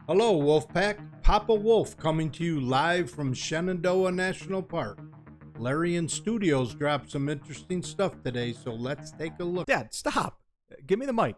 Hello, Wolfpack. Papa Wolf coming to you live from Shenandoah National Park. Larian Studios dropped some interesting stuff today, so let's take a look. Dad, stop. Give me the mic.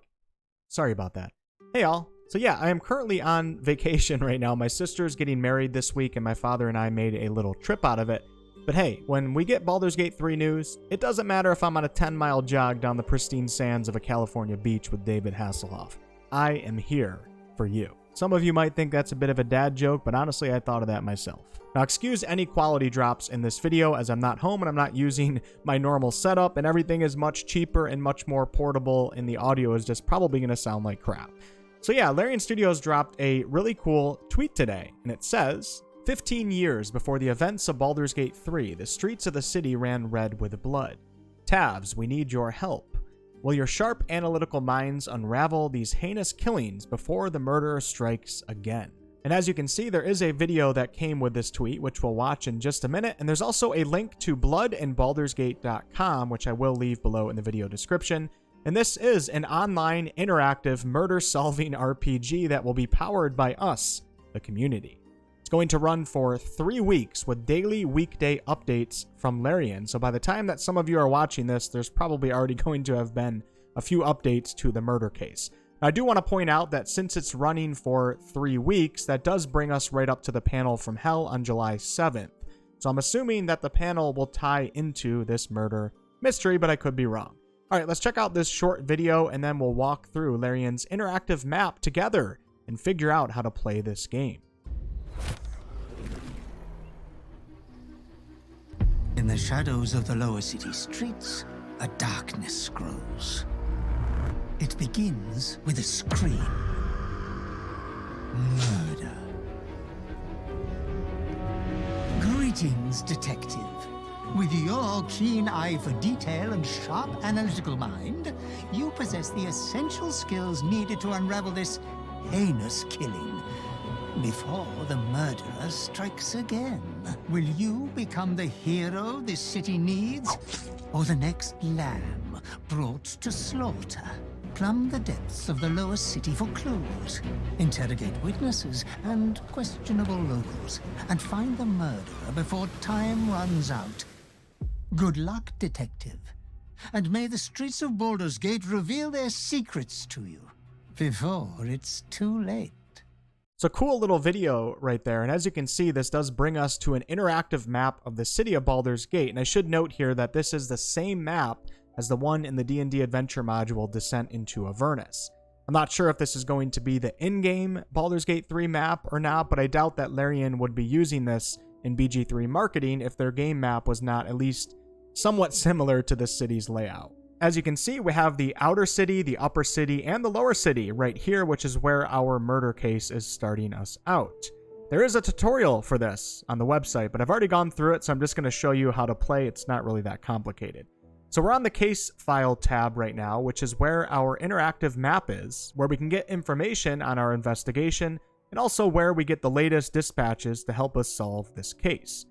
Sorry about that. Hey, all. So yeah, I am currently on vacation right now. My sister's getting married this week, and my father and I made a little trip out of it. But hey, when we get Baldurs Gate 3 news, it doesn't matter if I'm on a 10-mile jog down the pristine sands of a California beach with David Hasselhoff. I am here for you. Some of you might think that's a bit of a dad joke, but honestly, I thought of that myself. Now, excuse any quality drops in this video as I'm not home and I'm not using my normal setup, and everything is much cheaper and much more portable, and the audio is just probably going to sound like crap. So yeah, Larian Studios dropped a really cool tweet today, and it says, 15 years before the events of Baldurs Gate 3, the streets of the city ran red with blood. Tavs, we need your help. Will your sharp analytical minds unravel these heinous killings before the murderer strikes again? And as you can see, there is a video that came with this tweet, which we'll watch in just a minute. And there's also a link to bloodandbaldursgate.com, which I will leave below in the video description. And this is an online interactive murder-solving RPG that will be powered by us, the community. It's going to run for 3 weeks with daily weekday updates from Larian. So by the time that some of you are watching this, there's probably already going to have been a few updates to the murder case. Now, I do want to point out that since it's running for 3 weeks, that does bring us right up to the panel from hell on July 7th. So I'm assuming that the panel will tie into this murder mystery, but I could be wrong. All right, let's check out this short video and then we'll walk through Larian's interactive map together and figure out how to play this game. In the shadows of the lower city streets, a darkness grows. It begins with a scream. Murder. Greetings, detective. With your keen eye for detail and sharp analytical mind, you possess the essential skills needed to unravel this heinous killing before the murderer strikes again. Will you become the hero this city needs, or the next lamb brought to slaughter? Plumb the depths of the lower city for clues, interrogate witnesses and questionable locals, and find the murderer before time runs out. Good luck, detective. And may the streets of Baldurs Gate reveal their secrets to you before it's too late. So cool little video right there, and as you can see, this does bring us to an interactive map of the city of Baldurs Gate, and I should note here that this is the same map as the one in the D&D Adventure module Descent into Avernus. I'm not sure if this is going to be the in-game Baldurs Gate 3 map or not, but I doubt that Larian would be using this in BG3 marketing if their game map was not at least somewhat similar to the city's layout. As you can see, we have the outer city, the upper city, and the lower city right here, which is where our murder case is starting us out. There is a tutorial for this on the website, but I've already gone through it, so I'm just going to show you how to play. It's not really that complicated. So we're on the case file tab right now, which is where our interactive map is, where we can get information on our investigation, and also where we get the latest dispatches to help us solve this case.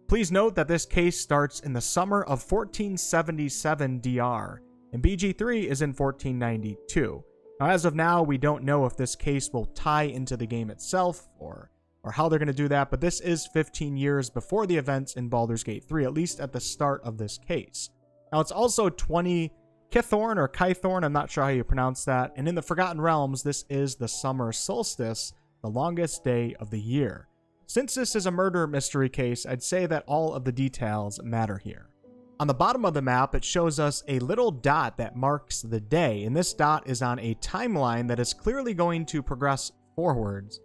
Please note that this case starts in the summer of 1477 DR, and BG3 is in 1492. Now, as of now, we don't know if this case will tie into the game itself or how they're going to do that, but this is 15 years before the events in Baldurs Gate 3, at least at the start of this case. Now, it's also 20 Kithorn or Kythorn, I'm not sure how you pronounce that, and in the Forgotten Realms, this is the summer solstice, the longest day of the year. Since this is a murder mystery case, I'd say that all of the details matter here. On the bottom of the map, it shows us a little dot that marks the day, and this dot is on a timeline that is clearly going to progress forwards.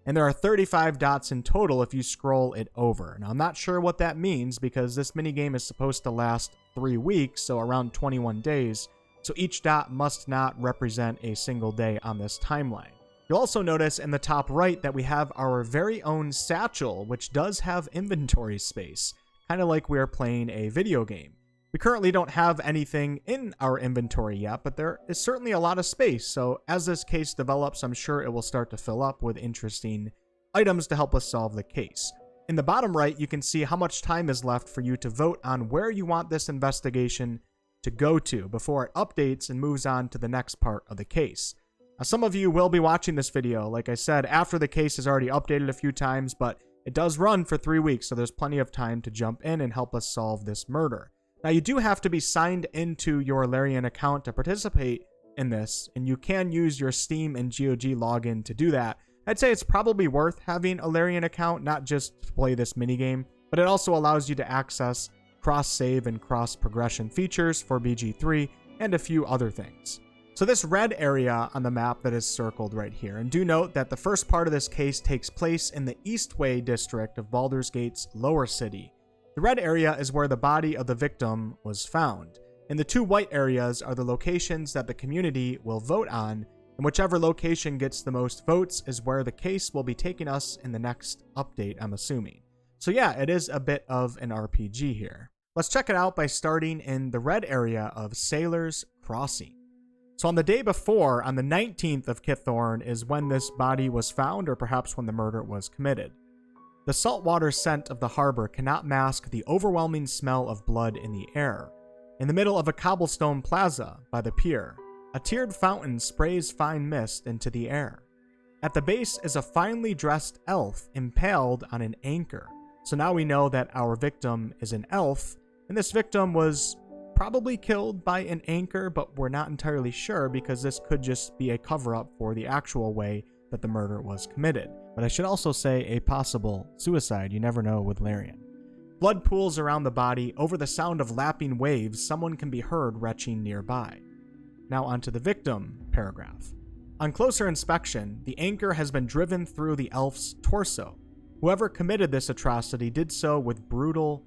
And there are 35 dots in total if you scroll it over. Now, I'm not sure what that means because this minigame is supposed to last 3 weeks, so around 21 days. So each dot must not represent a single day on this timeline. You'll also notice in the top right that we have our very own satchel, which does have inventory space, kind of like we are playing a video game. We currently don't have anything in our inventory yet, but there is certainly a lot of space, so as this case develops, I'm sure it will start to fill up with interesting items to help us solve the case. In the bottom right, you can see how much time is left for you to vote on where you want this investigation to go to before it updates and moves on to the next part of the case. Some of you will be watching this video, like I said, after the case is already updated a few times, but it does run for 3 weeks, so there's plenty of time to jump in and help us solve this murder. Now, you do have to be signed into your Larian account to participate in this, and you can use your Steam and GOG login to do that. I'd say it's probably worth having a Larian account, not just to play this minigame, but it also allows you to access cross-save and cross-progression features for BG3 and a few other things. So this red area on the map that is circled right here, and do note that the first part of this case takes place in the Eastway district of Baldurs Gate's lower city. The red area is where the body of the victim was found, and the 2 white areas are the locations that the community will vote on, and whichever location gets the most votes is where the case will be taking us in the next update, I'm assuming. So yeah, it is a bit of an RPG here. Let's check it out by starting in the red area of Sailor's Crossing. So on the day before, on the 19th of Kithorn, is when this body was found, or perhaps when the murder was committed. The saltwater scent of the harbor cannot mask the overwhelming smell of blood in the air. In the middle of a cobblestone plaza by the pier, a tiered fountain sprays fine mist into the air. At the base is a finely dressed elf impaled on an anchor. So now we know that our victim is an elf, and this victim was probably killed by an anchor, but we're not entirely sure because this could just be a cover-up for the actual way that the murder was committed. But I should also say a possible suicide. You never know with Larian. Blood pools around the body. Over the sound of lapping waves, someone can be heard retching nearby. Now onto the victim paragraph. On closer inspection, the anchor has been driven through the elf's torso. Whoever committed this atrocity did so with brutal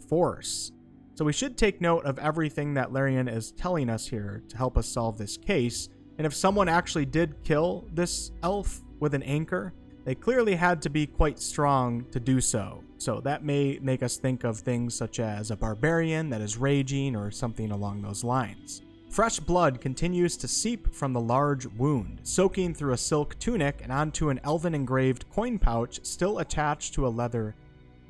force. So we should take note of everything that Larian is telling us here to help us solve this case. And if someone actually did kill this elf with an anchor, they clearly had to be quite strong to do so. So that may make us think of things such as a barbarian that is raging or something along those lines. Fresh blood continues to seep from the large wound, soaking through a silk tunic and onto an elven-engraved coin pouch still attached to a leather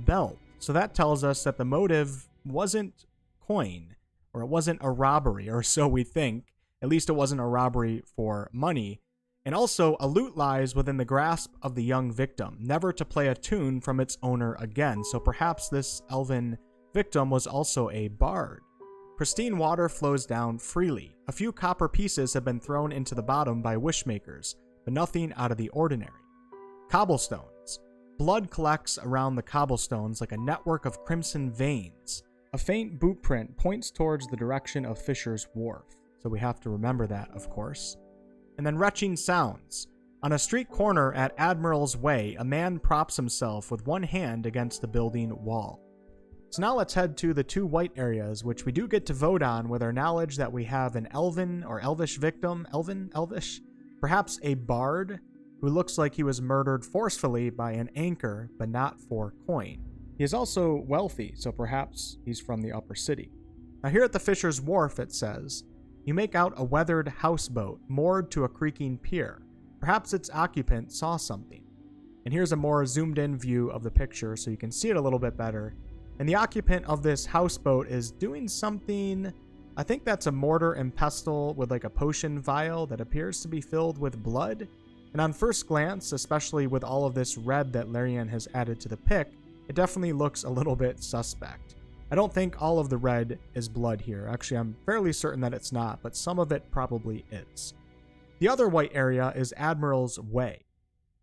belt. So that tells us that the motive wasn't coin, or it wasn't a robbery, or so we think. At least it wasn't a robbery for money. And also, a lute lies within the grasp of the young victim, never to play a tune from its owner again. So perhaps this elven victim was also a bard. Pristine water flows down freely. A few copper pieces have been thrown into the bottom by wishmakers, but nothing out of the ordinary. Cobblestones. Blood collects around the cobblestones like a network of crimson veins. A faint boot print points towards the direction of Fisher's Wharf, so we have to remember that, of course. And then retching sounds. On a street corner at Admiral's Way, a man props himself with one hand against the building wall. So now let's head to the 2 white areas, which we do get to vote on with our knowledge that we have an elven or elvish victim, elvish, perhaps a bard, who looks like he was murdered forcefully by an anchor, but not for coin. He is also wealthy, so perhaps he's from the upper city. Now here at the Fisher's Wharf, it says, you make out a weathered houseboat moored to a creaking pier. Perhaps its occupant saw something. And here's a more zoomed in view of the picture so you can see it a little bit better. And the occupant of this houseboat is doing something, I think that's a mortar and pestle with like a potion vial that appears to be filled with blood. And on first glance, especially with all of this red that Larian has added to the pic, it definitely looks a little bit suspect. I don't think all of the red is blood here. Actually, I'm fairly certain that it's not, but some of it probably is. The other white area is Admiral's Way.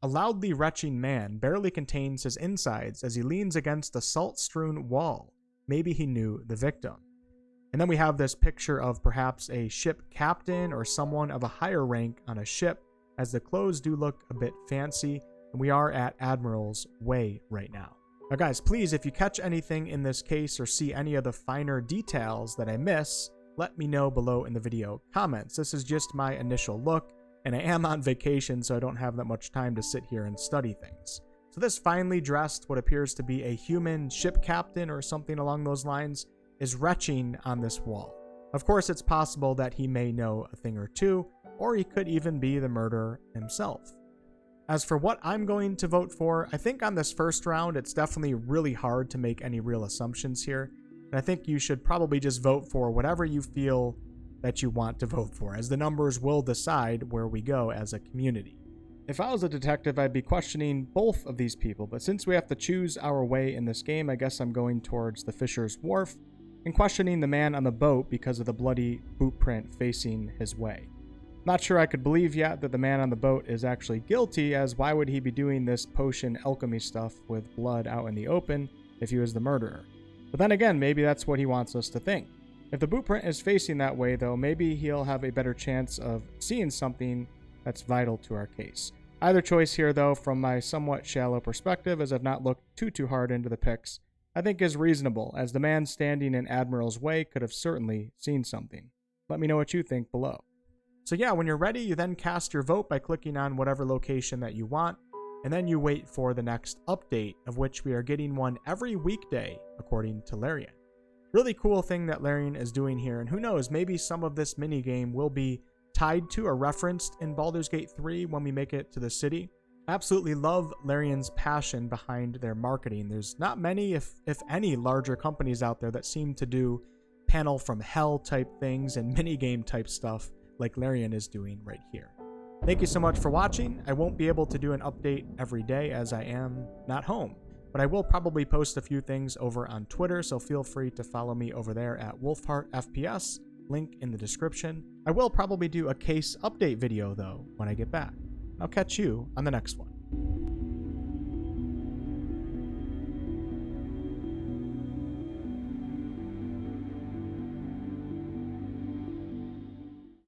A loudly retching man barely contains his insides as he leans against the salt-strewn wall. Maybe he knew the victim. And then we have this picture of perhaps a ship captain or someone of a higher rank on a ship, as the clothes do look a bit fancy, and we are at Admiral's Way right now. Now guys, please, if you catch anything in this case or see any of the finer details that I miss, let me know below in the video comments. This is just my initial look, and I am on vacation, so I don't have that much time to sit here and study things. So this finely dressed, what appears to be a human ship captain or something along those lines, is retching on this wall. Of course, it's possible that he may know a thing or two, or he could even be the murderer himself. As for what I'm going to vote for, I think on this first round, it's definitely really hard to make any real assumptions here. And I think you should probably just vote for whatever you feel that you want to vote for, as the numbers will decide where we go as a community. If I was a detective, I'd be questioning both of these people, but since we have to choose our way in this game, I guess I'm going towards the Fisher's Wharf and questioning the man on the boat because of the bloody boot print facing his way. Not sure I could believe yet that the man on the boat is actually guilty, as why would he be doing this potion alchemy stuff with blood out in the open if he was the murderer? But then again, maybe that's what he wants us to think. If the boot print is facing that way, though, maybe he'll have a better chance of seeing something that's vital to our case. Either choice here, though, from my somewhat shallow perspective, as I've not looked too hard into the pics, I think is reasonable, as the man standing in Admiral's way could have certainly seen something. Let me know what you think below. So yeah, when you're ready, you then cast your vote by clicking on whatever location that you want, and then you wait for the next update, of which we are getting one every weekday, according to Larian. Really cool thing that Larian is doing here, and who knows, maybe some of this minigame will be tied to or referenced in Baldurs Gate 3 when we make it to the city. Absolutely love Larian's passion behind their marketing. There's not many, if any, larger companies out there that seem to do panel from hell type things and minigame type stuff like Larian is doing right here. Thank you so much for watching. I won't be able to do an update every day as I am not home, but I will probably post a few things over on Twitter, so feel free to follow me over there at WolfheartFPS, link in the description. I will probably do a case update video though when I get back. I'll catch you on the next one.